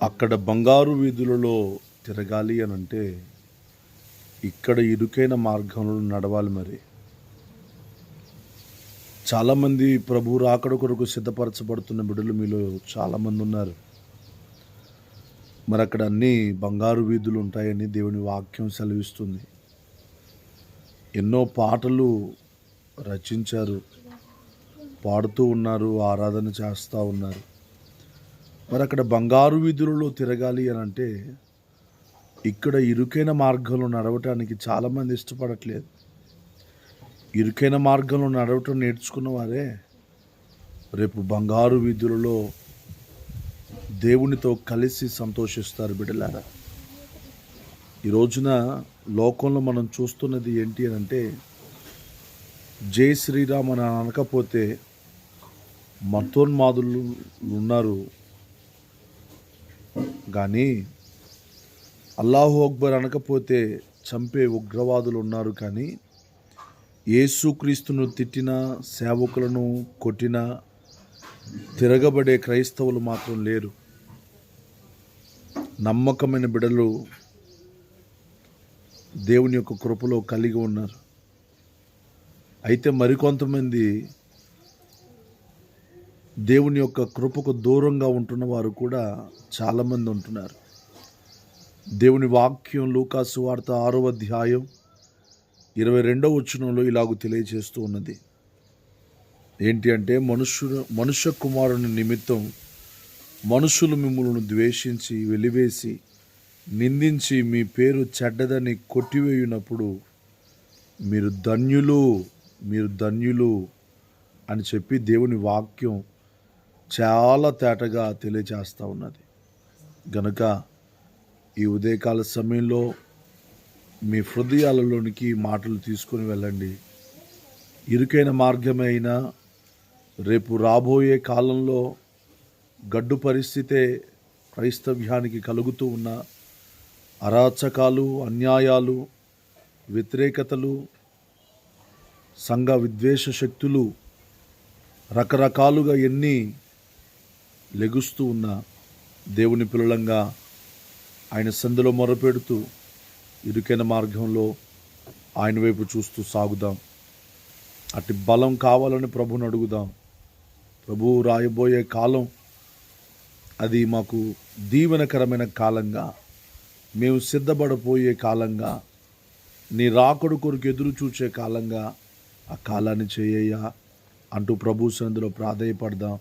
అక్కడ బంగారు వీధులలో తిరగాలి అని అంటే ఇక్కడ ఇరుకైన మార్గంలో నడవాలి. మరి చాలామంది ప్రభు రాకడ కొరకు సిద్ధపరచబడుతున్న బిడ్డలు మీలో చాలామంది ఉన్నారు. మరి అక్కడ అన్ని బంగారు వీధులు ఉంటాయని దేవుని వాక్యం సెలవిస్తుంది. ఎన్నో పాటలు రచించారు, పాడుతూ ఉన్నారు, ఆరాధన చేస్తూ ఉన్నారు. మరి అక్కడ బంగారు వీధులలో తిరగాలి అని అంటే ఇక్కడ ఇరుకైన మార్గంలో నడవటానికి చాలామంది ఇష్టపడట్లేదు. ఇరుకైన మార్గంలో నడవటం నేర్చుకున్న వారే రేపు బంగారు వీధులలో దేవునితో కలిసి సంతోషిస్తారు. బిడ్డలారా, ఈ రోజున లోకంలో మనం చూస్తున్నది ఏంటి అని అంటే జై శ్రీరామ్ అని అనకపోతే మతోన్మాదులు ఉన్నారు, కానీ అల్లాహు అక్బర్ అనకపోతే చంపే ఉగ్రవాదులు ఉన్నారు. కానీ యేసుక్రీస్తును తిట్టిన, సేవకులను కొట్టిన, తిరగబడే క్రైస్తవులు మాత్రం లేరు. నమ్మకమైన బిడ్డలు దేవుని యొక్క కృపలో కలిగి ఉన్నారు. అయితే మరికొంతమంది దేవుని యొక్క కృపకు దూరంగా ఉంటున్న వారు కూడా చాలామంది ఉంటున్నారు. దేవుని వాక్యం లూకా సువార్త 6వ అధ్యాయం 22వ వచనంలో ఇలాగూ తెలియజేస్తూ ఉన్నది. ఏంటి అంటే మనుష్య కుమారుని నిమిత్తం మనుషులు మిమ్మల్ని ద్వేషించి, వెలివేసి, నిందించి, మీ పేరు చెడ్డదని కొట్టివేయునప్పుడు మీరు ధన్యులు అని చెప్పి దేవుని వాక్యం చాలా తేటగా తెలియజేస్తూ ఉన్నది. గనుక ఈ ఉదయకాల సమయంలో మీ హృదయాలలోనికి మాటలు తీసుకొని వెళ్ళండి. ఇరుకైన మార్గమైన రేపు రాబోయే కాలంలో గడ్డు పరిస్థితే క్రైస్తవ్యానికి కలుగుతూ ఉన్న అరాచకాలు, అన్యాయాలు, వ్యతిరేకతలు, సంఘ విద్వేష శక్తులు రకరకాలుగా ఎన్ని లెగుస్తూ ఉన్న దేవుని పిల్లలంగా ఆయన సందులో మొరపెడుతూ ఇరుకైన మార్గంలో ఆయన వైపు చూస్తూ సాగుదాం. అట్టి బలం కావాలని ప్రభుని అడుగుదాం. ప్రభువు రాయబోయే కాలం అది మాకు దీవెనకరమైన కాలంగా, మేము సిద్ధపడపోయే కాలంగా, నీ రాకడు కొరకు ఎదురు చూచే కాలంగా ఆ కాలాన్ని చేయ్యా అంటూ ప్రభు సన్నిధిలో ప్రాధేయపడదాం.